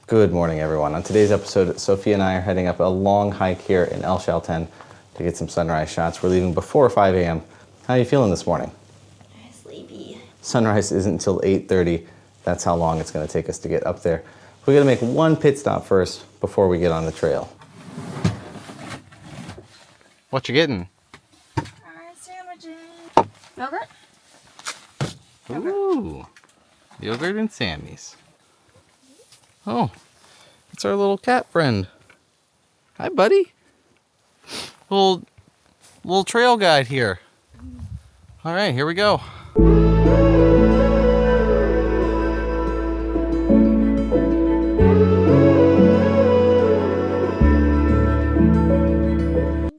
Good morning, everyone. On today's episode, Sophia and I are heading up a long hike here in Chalten to get some sunrise shots. We're leaving before 5 a.m. How are you feeling this morning? Sleepy. Sunrise isn't until 8:30. That's how long it's going to take us to get up there. We're going to make one pit stop first before we get on the trail. What you getting? Sandwiches. Yogurt? Ooh, yogurt and Sammy's. Oh, it's our little cat friend. Hi, buddy. Little trail guide here. All right, here we go.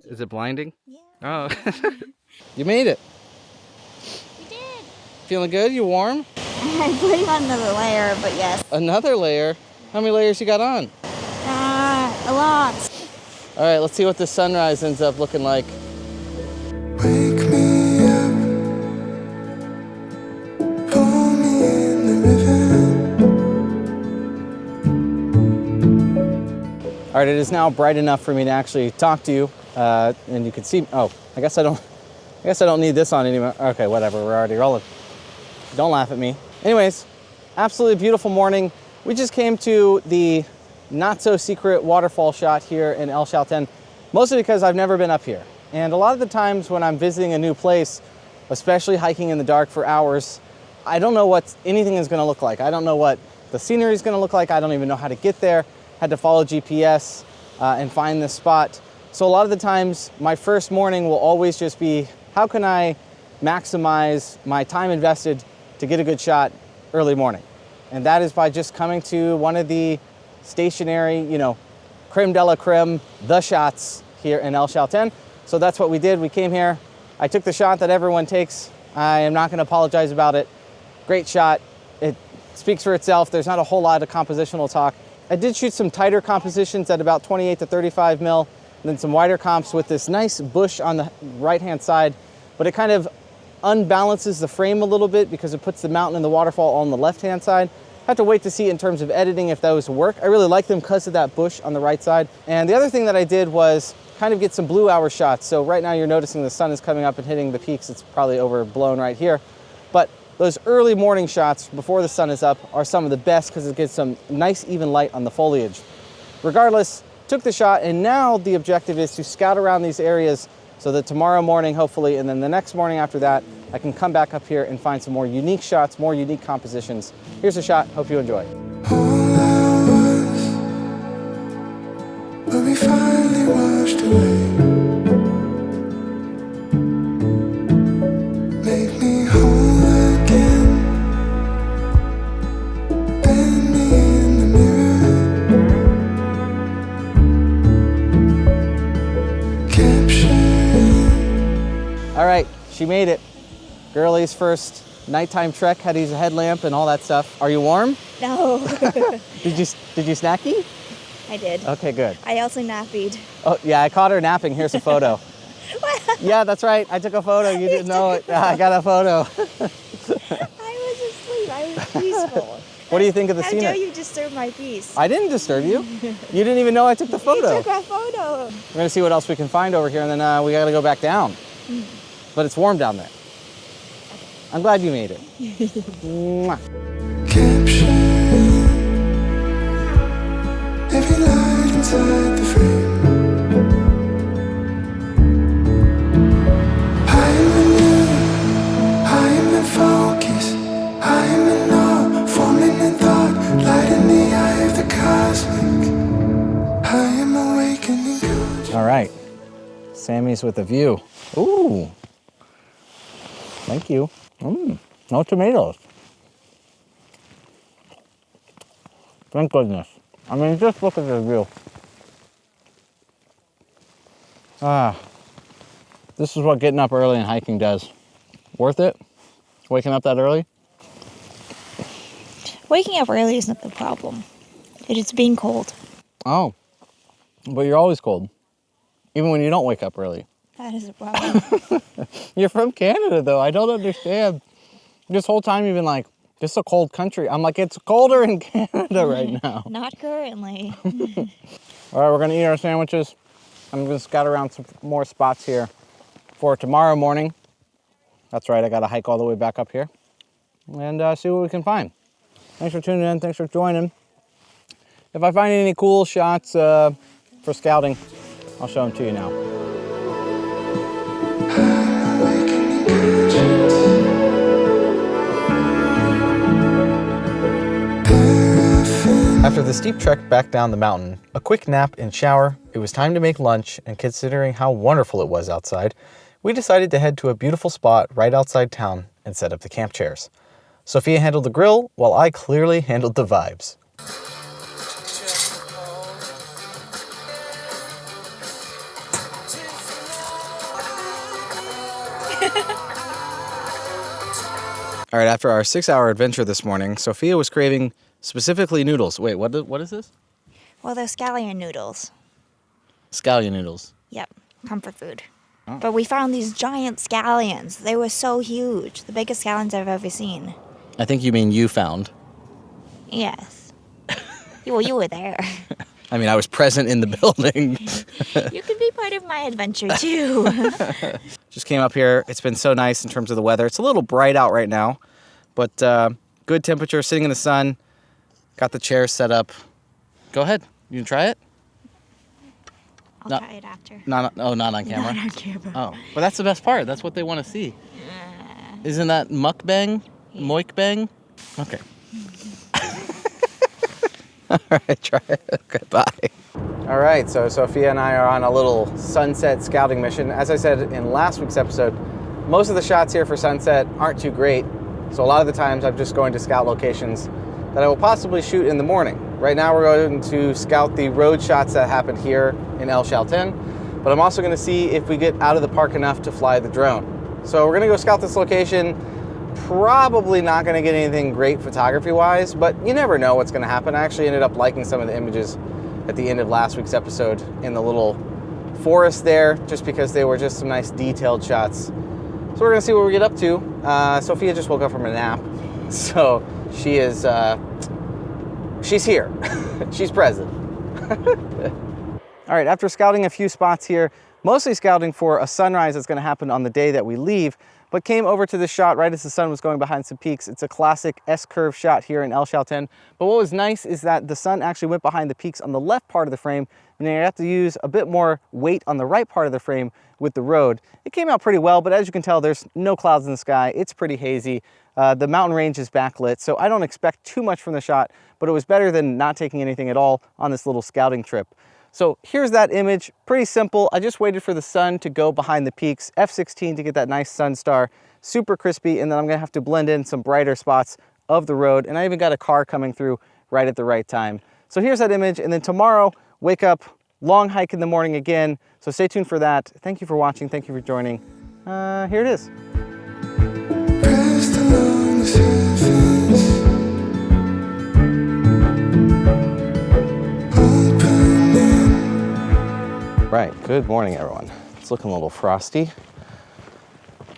Is it blinding? Yeah. Oh, you made it. We did. Feeling good? You warm? I'm putting on another layer, but yes. Another layer? How many layers you got on? A lot. All right, let's see what this sunrise ends up looking like. Wake me up, pull me in the river. All right, it is now bright enough for me to actually talk to you, and you can see. Oh, I guess I don't need this on anymore. Okay, whatever. We're already rolling. Don't laugh at me. Anyways, absolutely beautiful morning. We just came to the not-so-secret waterfall shot here in Chalten, mostly because I've never been up here. And a lot of the times when I'm visiting a new place, especially hiking in the dark for hours, I don't know what anything is going to look like. I don't know what the scenery is going to look like. I don't even know how to get there. Had to follow GPS and find this spot. So a lot of the times, my first morning will always just be, how can I maximize my time invested to get a good shot early morning? And that is by just coming to one of the stationary, creme de la creme, the shots here in Chalten. So that's what we did. We came here. I took the shot that everyone takes. I am not going to apologize about it. Great shot. It speaks for itself. There's not a whole lot of compositional talk. I did shoot some tighter compositions at about 28 to 35 mil, and then some wider comps with this nice bush on the right-hand side, but it kind of unbalances the frame a little bit because it puts the mountain and the waterfall on the left-hand side. Have to wait to see in terms of editing if those work. I really like them because of that bush on the right side. And the other thing that I did was kind of get some blue hour shots. So right now you're noticing the sun is coming up and hitting the peaks. It's probably overblown right here. But those early morning shots before the sun is up are some of the best because it gets some nice even light on the foliage. Regardless, took the shot, and now the objective is to scout around these areas so that tomorrow morning, hopefully, and then the next morning after that, I can come back up here and find some more unique shots, more unique compositions. Here's a shot. Hope you enjoy. All hours will be finally washed away. Make me whole again. Bend me in the mirror. Capture. All right, she made it. Girlie's first nighttime trek, had to use a headlamp and all that stuff. Are you warm? No. Did you snacky? I did. Okay, good. I also nappied. Oh, yeah, I caught her napping. Here's a photo. Yeah, that's right. I took a photo. You didn't know it. Yeah, I got a photo. I was asleep. I was peaceful. What do you think of the How scenery? dare you disturb my peace? I didn't disturb you. You didn't even know I took the photo. You took a photo. We're gonna see what else we can find over here, and then we gotta go back down. But it's warm down there. I'm glad you made it. Mwah. Capture every light inside the frame. I am the new, I am the focus, I am in awe, forming in thought, light in the eye of the cosmic. I am awakening conscious. All right, Sammy's with a view. Ooh, thank you. No tomatoes. Thank goodness. I mean, just look at the view. This is what getting up early and hiking does. Worth it? Waking up that early? Waking up early is not the problem. It is being cold. Oh, but you're always cold, even when you don't wake up early. That is a problem. You're from Canada, though. I don't understand. This whole time you've been like, Just a cold country. I'm like, it's colder in Canada right now. Not currently. All right, we're gonna eat our sandwiches. I'm gonna scout around some more spots here for tomorrow morning. That's right, I gotta hike all the way back up here and see what we can find. Thanks for tuning in, thanks for joining. If I find any cool shots for scouting, I'll show them to you now. After the steep trek back down the mountain, a quick nap and shower, it was time to make lunch, and considering how wonderful it was outside, we decided to head to a beautiful spot right outside town and set up the camp chairs. Sophia handled the grill, while I clearly handled the vibes. All right, after our 6-hour adventure this morning, Sophia was craving specifically noodles. Wait, what is this? Well, they're scallion noodles. Scallion noodles. Yep, comfort food. Oh. But we found these giant scallions. They were so huge. The biggest scallions I've ever seen. I think you mean you found. Yes. Well, you were there. I mean, I was present in the building. You could be part of my adventure, too. Just came up here. It's been so nice in terms of the weather. It's a little bright out right now, but good temperature, sitting in the sun. Got the chairs set up. Go ahead. You can try it? I'll try it after. Not on camera? Not on camera. Oh, but that's the best part. That's what they want to see. Isn't that mukbang? Yeah. Moikbang? Okay. All right, try it. Okay, bye. All right, so Sophia and I are on a little sunset scouting mission. As I said in last week's episode, most of the shots here for sunset aren't too great. So a lot of the times I'm just going to scout locations that I will possibly shoot in the morning. Right now we're going to scout the road shots that happened here in El Chalten, but I'm also going to see if we get out of the park enough to fly the drone. So we're going to go scout this location. Probably not going to get anything great photography-wise, but you never know what's going to happen. I actually ended up liking some of the images at the end of last week's episode in the little forest there, just because they were just some nice detailed shots. So we're going to see what we get up to. Sophia just woke up from a nap, so she is, she's here. She's present. All right, after scouting a few spots here, mostly scouting for a sunrise that's going to happen on the day that we leave, but came over to this shot right as the sun was going behind some peaks. It's a classic S-curve shot here in El Chalten. But what was nice is that the sun actually went behind the peaks on the left part of the frame, meaning I have to use a bit more weight on the right part of the frame with the road. It came out pretty well, but as you can tell, there's no clouds in the sky. It's pretty hazy. The mountain range is backlit, so I don't expect too much from the shot, but it was better than not taking anything at all on this little scouting trip. So here's that image, pretty simple. I just waited for the sun to go behind the peaks, F16 to get that nice sun star, super crispy, and then I'm gonna have to blend in some brighter spots of the road, and I even got a car coming through right at the right time. So here's that image, and then tomorrow, wake up, long hike in the morning again, so stay tuned for that. Thank you for watching, thank you for joining. Here it is. Right, good morning everyone. It's looking a little frosty.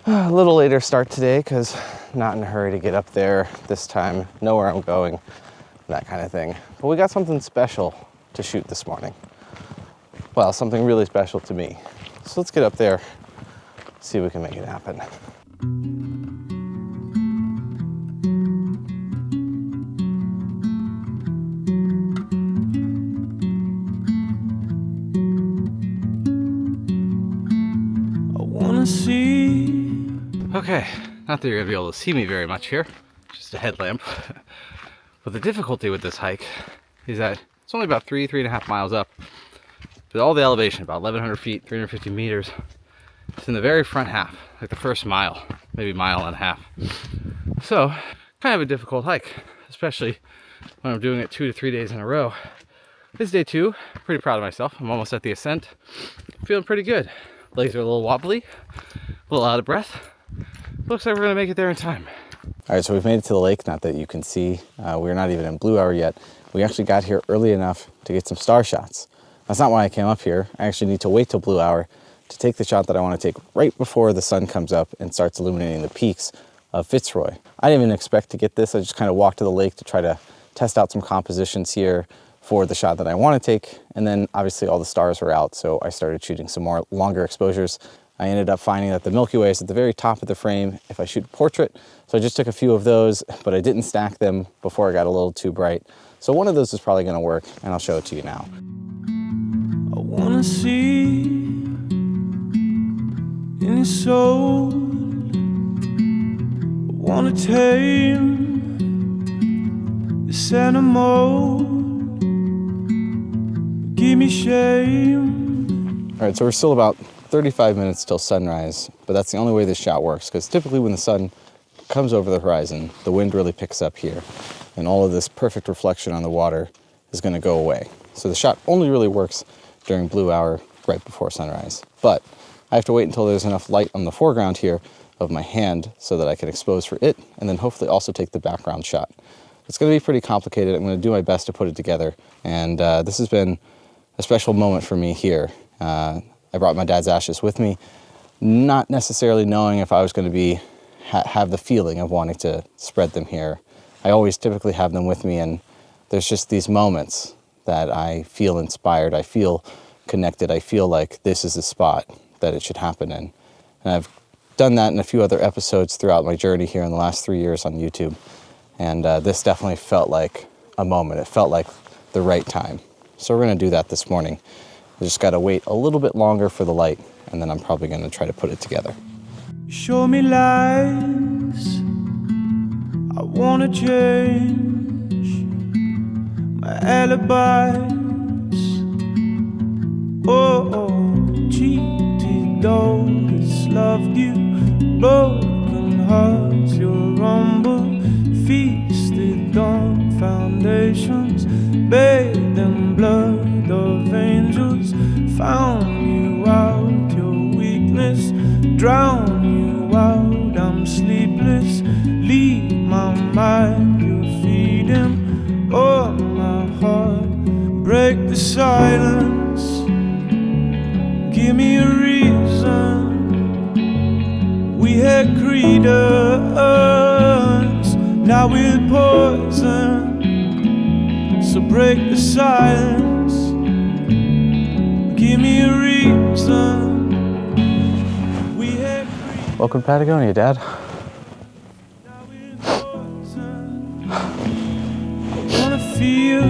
A little later start today because not in a hurry to get up there this time, know where I'm going, that kind of thing. But we got something special to shoot this morning. Well, something really special to me. So let's get up there, see if we can make it happen. Okay, not that you're gonna be able to see me very much here, just a headlamp. But the difficulty with this hike is that it's only about 3.5 miles up. But all the elevation, about 1,100 feet, 350 meters, it's in the very front half, like the first mile, maybe mile and a half. So, kind of a difficult hike, especially when I'm doing it 2 to 3 days in a row. This is day 2, pretty proud of myself. I'm almost at the ascent, feeling pretty good. Legs are a little wobbly, a little out of breath. Looks like we're gonna make it there in time. All right, so we've made it to the lake. Not that you can see, we're not even in blue hour yet. We actually got here early enough to get some star shots. That's not why I came up here. I actually need to wait till blue hour to take the shot that I want to take right before the sun comes up and starts illuminating the peaks of Fitzroy. I didn't even expect to get this. I just kind of walked to the lake to try to test out some compositions here for the shot that I want to take. And then obviously all the stars were out, so I started shooting some more longer exposures. I ended up finding that the Milky Way is at the very top of the frame if I shoot a portrait. So I just took a few of those, but I didn't stack them before I got a little too bright. So one of those is probably going to work, and I'll show it to you now. I wanna see in your soul. I wanna tame this animal. Give me shame. All right, so we're still about 35 minutes till sunrise, but that's the only way this shot works, because typically when the sun comes over the horizon, the wind really picks up here, and all of this perfect reflection on the water is going to go away. So the shot only really works during blue hour right before sunrise. But I have to wait until there's enough light on the foreground here of my hand so that I can expose for it, and then hopefully also take the background shot. It's going to be pretty complicated. I'm going to do my best to put it together, and this has been a special moment for me here. I brought my dad's ashes with me, not necessarily knowing if I was going to have the feeling of wanting to spread them here. I always typically have them with me, and there's just these moments that I feel inspired, I feel connected, I feel like this is the spot that it should happen in. And I've done that in a few other episodes throughout my journey here in the last 3 years on YouTube. And this definitely felt like a moment. It felt like the right time. So we're going to do that this morning. I just got to wait a little bit longer for the light, and then I'm probably going to try to put it together. Show me lies. I wanna change my alibis. Cheated those loved you. Broken hearts, your rumble. Feasted on foundations. Bathed in blood of angels. Found you out, your weakness. Drown you out, I'm sleepless. Leave my mind, you're feeding on my heart. Break the silence. Give me a reason. We had credence. Now we're poison. So break the silence. Give me a reason. Welcome to Patagonia, Dad. Now we're poison. I wanna feel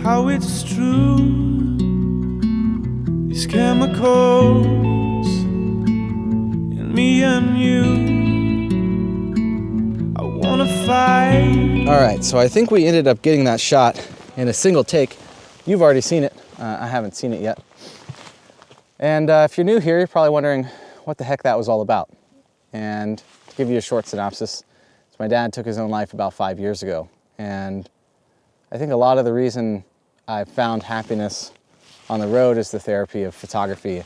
how it's true. These chemicals in me and you. I wanna fight. All right, so I think we ended up getting that shot in a single take. You've already seen it. I haven't seen it yet. And if you're new here, you're probably wondering what the heck that was all about. And to give you a short synopsis, my dad took his own life about 5 years ago. And I think a lot of the reason I found happiness on the road is the therapy of photography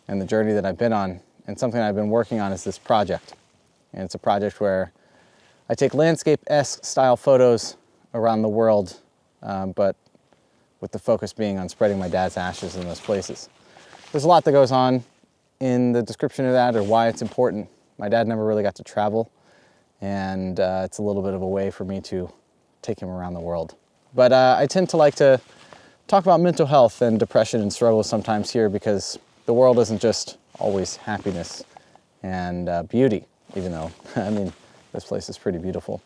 and the journey that I've been on. And something I've been working on is this project. And it's a project where I take landscape-esque style photos around the world, but with the focus being on spreading my dad's ashes in those places. There's a lot that goes on in the description of that or why it's important. My dad never really got to travel, and it's a little bit of a way for me to take him around the world. But I tend to like to talk about mental health and depression and struggles sometimes here because the world isn't just always happiness and beauty, even though, I mean, this place is pretty beautiful.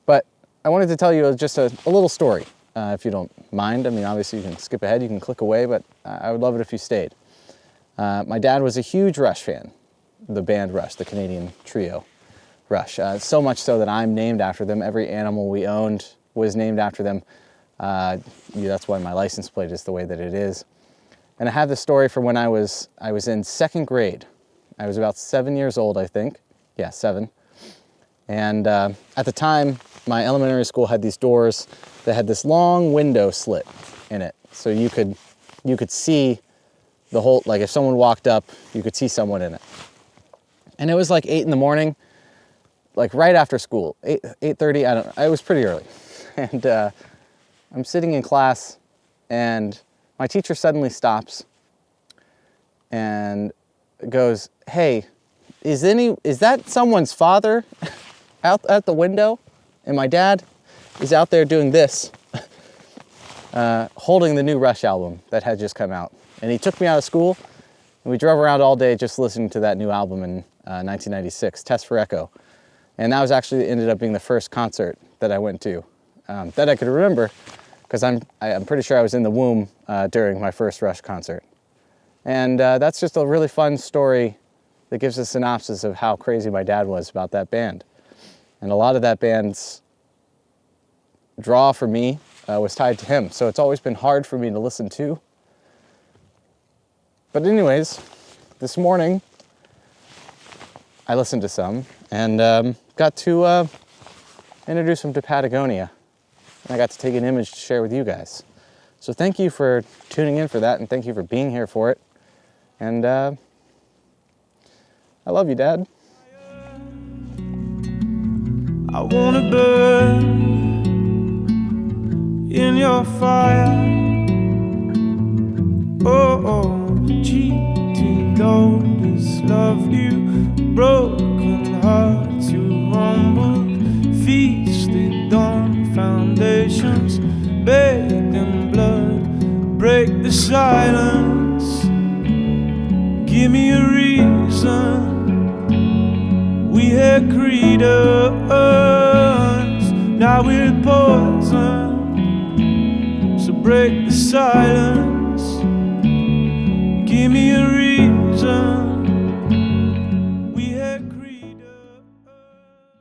But I wanted to tell you just a little story. If you don't mind. I mean, obviously you can skip ahead, you can click away, but I would love it if you stayed. My dad was a huge Rush fan, the band Rush, the Canadian trio Rush. So much so that I'm named after them. Every animal we owned was named after them. That's why my license plate is the way that it is. And I have this story from when I was in second grade. I was about 7 years old, I think. Yeah, 7. And at the time, my elementary school had these doors that had this long window slit in it. So you could see the whole, like if someone walked up, you could see someone in it. And it was like 8 in the morning, like right after school, 8:30, I don't know, it was pretty early. And I'm sitting in class and my teacher suddenly stops and goes, "Hey, is that someone's father out at the window? And my dad is out there doing this, holding the new Rush album that had just come out. And he took me out of school, and we drove around all day just listening to that new album in 1996, Test for Echo. And that was actually ended up being the first concert that I went to, that I could remember, because I'm pretty sure I was in the womb during my first Rush concert. And that's just a really fun story that gives a synopsis of how crazy my dad was about that band. And a lot of that band's draw for me was tied to him, so it's always been hard for me to listen to. But anyways, this morning I listened to some and got to introduce them to Patagonia. And I got to take an image to share with you guys. So thank you for tuning in for that, and thank you for being here for it. And I love you, Dad. I wanna burn in your fire. Oh, cheating daughters love you. Broken hearts you humble. Feasted on foundations. Bathed in blood. Break the silence. Give me a reason. We had creedence, now we're poison. So break the silence. Give me a reason.